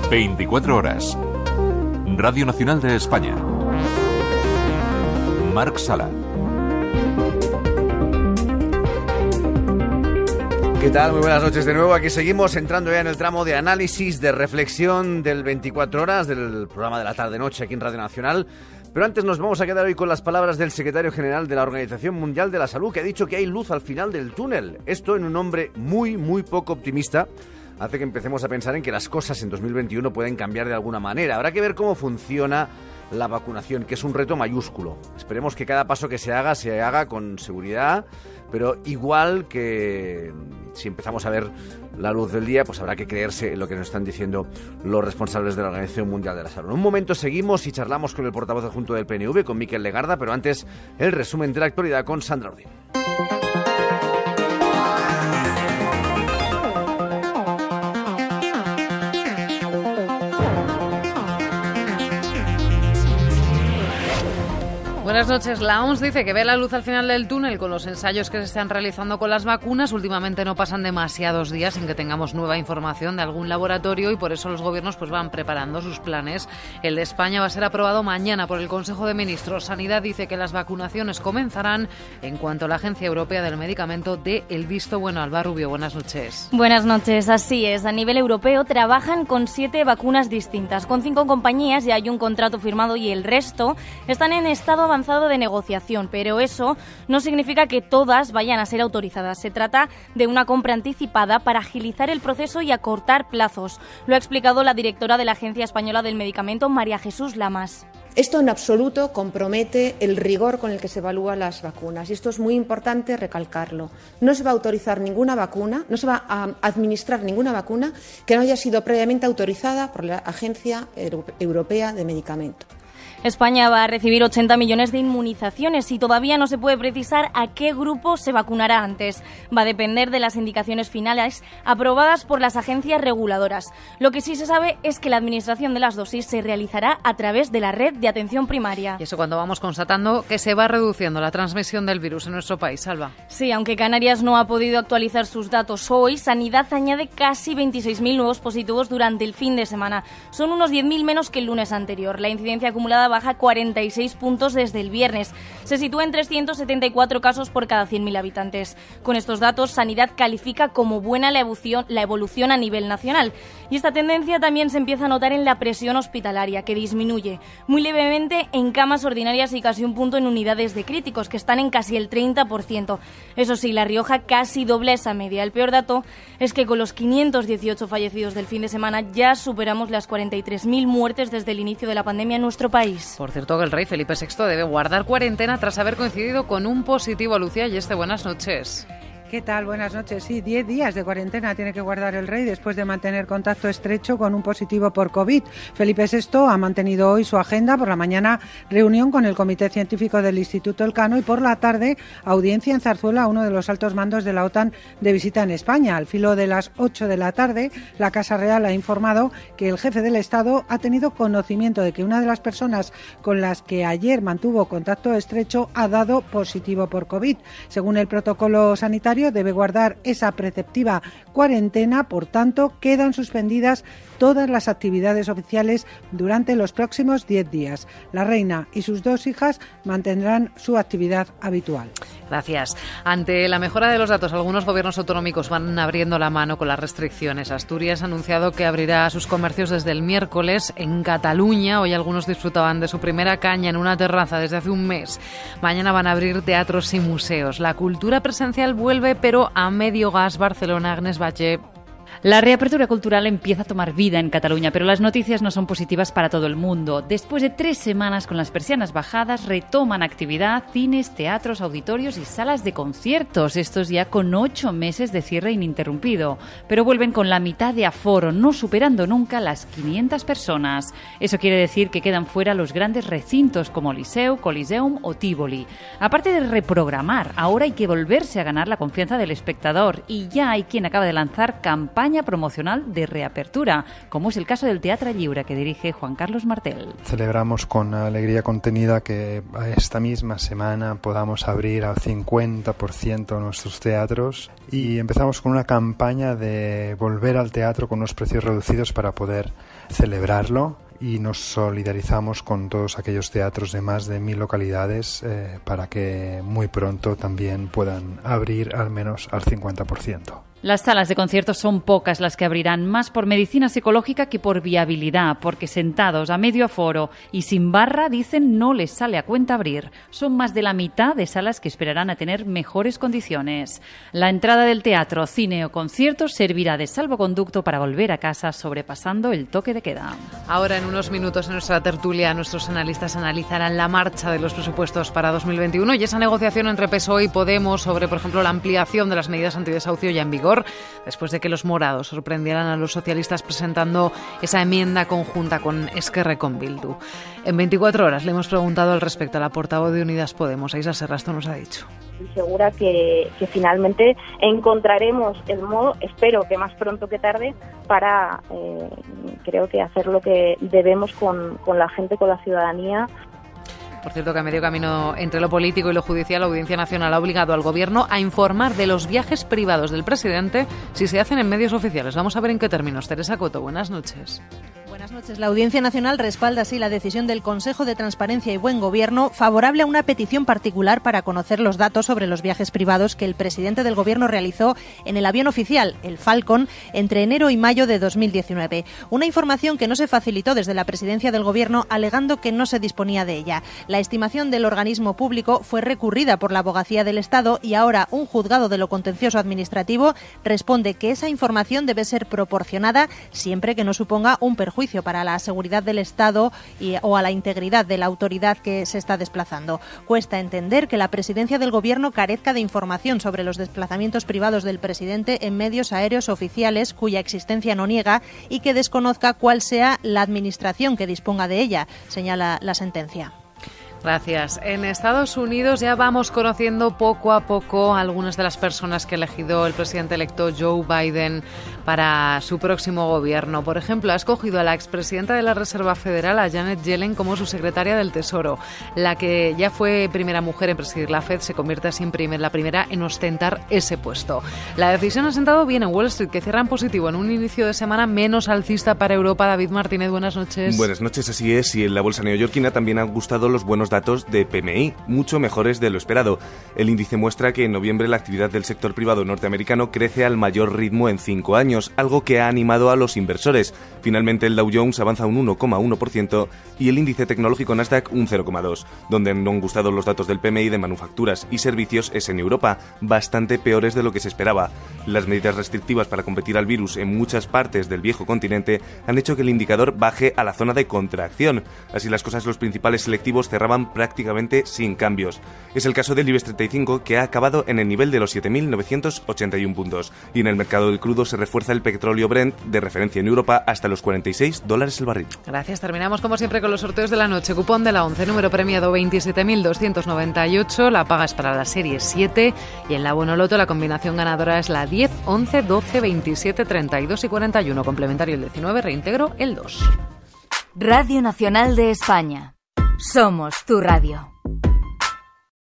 24 horas. Radio Nacional de España. Marc Sala. ¿Qué tal? Muy buenas noches de nuevo. Aquí seguimos entrando ya en el tramo de análisis, de reflexión del 24 horas del programa de la tarde-noche aquí en Radio Nacional. Pero antes nos vamos a quedar hoy con las palabras del secretario general de la Organización Mundial de la Salud, que ha dicho que hay luz al final del túnel. Esto, en un hombre muy poco optimista, hace que empecemos a pensar en que las cosas en 2021 pueden cambiar de alguna manera. Habrá que ver cómo funciona la vacunación, que es un reto mayúsculo. Esperemos que cada paso que se haga con seguridad, pero igual que si empezamos a ver la luz del día, pues habrá que creerse en lo que nos están diciendo los responsables de la Organización Mundial de la Salud. En un momento seguimos y charlamos con el portavoz adjunto del PNV, con Mikel Legarda, pero antes el resumen de la actualidad con Sandra Ordín. Buenas noches. La OMS dice que ve la luz al final del túnel con los ensayos que se están realizando con las vacunas. Últimamente no pasan demasiados días sin que tengamos nueva información de algún laboratorio y por eso los gobiernos pues van preparando sus planes. El de España va a ser aprobado mañana por el Consejo de Ministros. Sanidad dice que las vacunaciones comenzarán en cuanto la Agencia Europea del Medicamento dé el visto bueno. Alba Rubio, buenas noches. Buenas noches, así es. A nivel europeo trabajan con 7 vacunas distintas. Con 5 compañías ya hay un contrato firmado y el resto están en estado avanzado de negociación, pero eso no significa que todas vayan a ser autorizadas. Se trata de una compra anticipada para agilizar el proceso y acortar plazos. Lo ha explicado la directora de la Agencia Española del Medicamento, María Jesús Lamas. Esto en absoluto compromete el rigor con el que se evalúan las vacunas y esto es muy importante recalcarlo. No se va a autorizar ninguna vacuna, no se va a administrar ninguna vacuna que no haya sido previamente autorizada por la Agencia Europea de Medicamento. España va a recibir 80 millones de inmunizaciones y todavía no se puede precisar a qué grupo se vacunará antes. Va a depender de las indicaciones finales aprobadas por las agencias reguladoras. Lo que sí se sabe es que la administración de las dosis se realizará a través de la red de atención primaria. Y eso cuando vamos constatando que se va reduciendo la transmisión del virus en nuestro país, Alba. Sí, aunque Canarias no ha podido actualizar sus datos hoy, Sanidad añade casi 26.000 nuevos positivos durante el fin de semana. Son unos 10.000 menos que el lunes anterior. La incidencia acumulada baja 46 puntos desde el viernes. Se sitúa en 374 casos por cada 100.000 habitantes. Con estos datos, Sanidad califica como buena la evolución a nivel nacional. Y esta tendencia también se empieza a notar en la presión hospitalaria, que disminuye muy levemente en camas ordinarias y casi un punto en unidades de críticos, que están en casi el 30%. Eso sí, La Rioja casi dobla esa media. El peor dato es que con los 518 fallecidos del fin de semana ya superamos las 43.000 muertes desde el inicio de la pandemia en nuestro país. Por cierto, que el rey Felipe VI debe guardar cuarentena tras haber coincidido con un positivo. Lucía Yeste, buenas noches. ¿Qué tal? Buenas noches. Sí, 10 días de cuarentena tiene que guardar el rey después de mantener contacto estrecho con un positivo por COVID. Felipe VI ha mantenido hoy su agenda. Por la mañana, reunión con el Comité Científico del Instituto Elcano y por la tarde, audiencia en Zarzuela a uno de los altos mandos de la OTAN de visita en España. Al filo de las 8 de la tarde, la Casa Real ha informado que el jefe del Estado ha tenido conocimiento de que una de las personas con las que ayer mantuvo contacto estrecho ha dado positivo por COVID. Según el protocolo sanitario, debe guardar esa preceptiva cuarentena, por tanto, quedan suspendidas todas las actividades oficiales durante los próximos 10 días. La reina y sus 2 hijas mantendrán su actividad habitual. Gracias. Ante la mejora de los datos, algunos gobiernos autonómicos van abriendo la mano con las restricciones. Asturias ha anunciado que abrirá sus comercios desde el miércoles. En Cataluña, hoy algunos disfrutaban de su primera caña en una terraza desde hace un mes. Mañana van a abrir teatros y museos. La cultura presencial vuelve, pero a medio gas. Barcelona, Agnes Batlle. La reapertura cultural empieza a tomar vida en Cataluña, pero las noticias no son positivas para todo el mundo. Después de 3 semanas con las persianas bajadas, retoman actividad cines, teatros, auditorios y salas de conciertos. Estos ya con 8 meses de cierre ininterrumpido. Pero vuelven con la mitad de aforo, no superando nunca las 500 personas. Eso quiere decir que quedan fuera los grandes recintos como Liceu, Coliseum o Tívoli. Aparte de reprogramar, ahora hay que volverse a ganar la confianza del espectador y ya hay quien acaba de lanzar campañas campaña promocional de reapertura, como es el caso del Teatre Lliure que dirige Juan Carlos Martel. Celebramos con alegría contenida que esta misma semana podamos abrir al 50% nuestros teatros y empezamos con una campaña de volver al teatro con unos precios reducidos para poder celebrarlo. Y nos solidarizamos con todos aquellos teatros de más de 1.000 localidades para que muy pronto también puedan abrir al menos al 50%. Las salas de conciertos son pocas las que abrirán, más por medicina psicológica que por viabilidad, porque sentados a medio aforo y sin barra, dicen, no les sale a cuenta abrir. Son más de la mitad de salas que esperarán a tener mejores condiciones. La entrada del teatro, cine o conciertos servirá de salvoconducto para volver a casa sobrepasando el toque de queda. Ahora, en unos minutos, en nuestra tertulia, nuestros analistas analizarán la marcha de los presupuestos para 2021 y esa negociación entre PSOE y Podemos sobre, por ejemplo, la ampliación de las medidas antidesahucio ya en vigor, después de que los morados sorprendieran a los socialistas presentando esa enmienda conjunta con Esquerra con Bildu. En 24 horas le hemos preguntado al respecto a la portavoz de Unidas Podemos, Aisa Serrasto, nos ha dicho. Estoy segura que finalmente encontraremos el modo, espero que más pronto que tarde, para creo que hacer lo que debemos con la gente, con la ciudadanía. Por cierto, que a medio camino entre lo político y lo judicial, la Audiencia Nacional ha obligado al Gobierno a informar de los viajes privados del presidente si se hacen en medios oficiales. Vamos a ver en qué términos. Teresa Coto, buenas noches. Buenas noches. La Audiencia Nacional respalda así la decisión del Consejo de Transparencia y Buen Gobierno favorable a una petición particular para conocer los datos sobre los viajes privados que el presidente del Gobierno realizó en el avión oficial, el Falcon, entre enero y mayo de 2019. Una información que no se facilitó desde la presidencia del Gobierno, alegando que no se disponía de ella. La estimación del organismo público fue recurrida por la Abogacía del Estado y ahora un juzgado de lo contencioso administrativo responde que esa información debe ser proporcionada siempre que no suponga un perjuicio para la seguridad del Estado o a la integridad de la autoridad que se está desplazando. Cuesta entender que la presidencia del Gobierno carezca de información sobre los desplazamientos privados del presidente en medios aéreos oficiales cuya existencia no niega y que desconozca cuál sea la administración que disponga de ella, señala la sentencia. Gracias. En Estados Unidos ya vamos conociendo poco a poco algunas de las personas que ha elegido el presidente electo Joe Biden para su próximo gobierno. Por ejemplo, ha escogido a la expresidenta de la Reserva Federal, a Janet Yellen, como su secretaria del Tesoro. La que ya fue primera mujer en presidir la Fed se convierte así en la primera en ostentar ese puesto. La decisión ha sentado bien en Wall Street, que cierra en positivo en un inicio de semana menos alcista para Europa. David Martínez, buenas noches. Buenas noches, así es. Y en la bolsa neoyorquina también han gustado los buenos datos de PMI, mucho mejores de lo esperado. El índice muestra que en noviembre la actividad del sector privado norteamericano crece al mayor ritmo en 5 años, algo que ha animado a los inversores. Finalmente el Dow Jones avanza un 1,1% y el índice tecnológico Nasdaq un 0,2%. Donde no han gustado los datos del PMI de manufacturas y servicios es en Europa, bastante peores de lo que se esperaba. Las medidas restrictivas para combatir al virus en muchas partes del viejo continente han hecho que el indicador baje a la zona de contracción. Así las cosas, los principales selectivos cerraban prácticamente sin cambios. Es el caso del IBEX 35, que ha acabado en el nivel de los 7.981 puntos. Y en el mercado del crudo se refuerza el petróleo Brent, de referencia en Europa, hasta los $46 el barril. Gracias. Terminamos como siempre con los sorteos de la noche. Cupón de la 11, número premiado 27.298. La paga es para la serie 7. Y en la Bonoloto la combinación ganadora es la 10, 11, 12, 27, 32 y 41. Complementario el 19, reintegro el 2. Radio Nacional de España. Somos tu radio.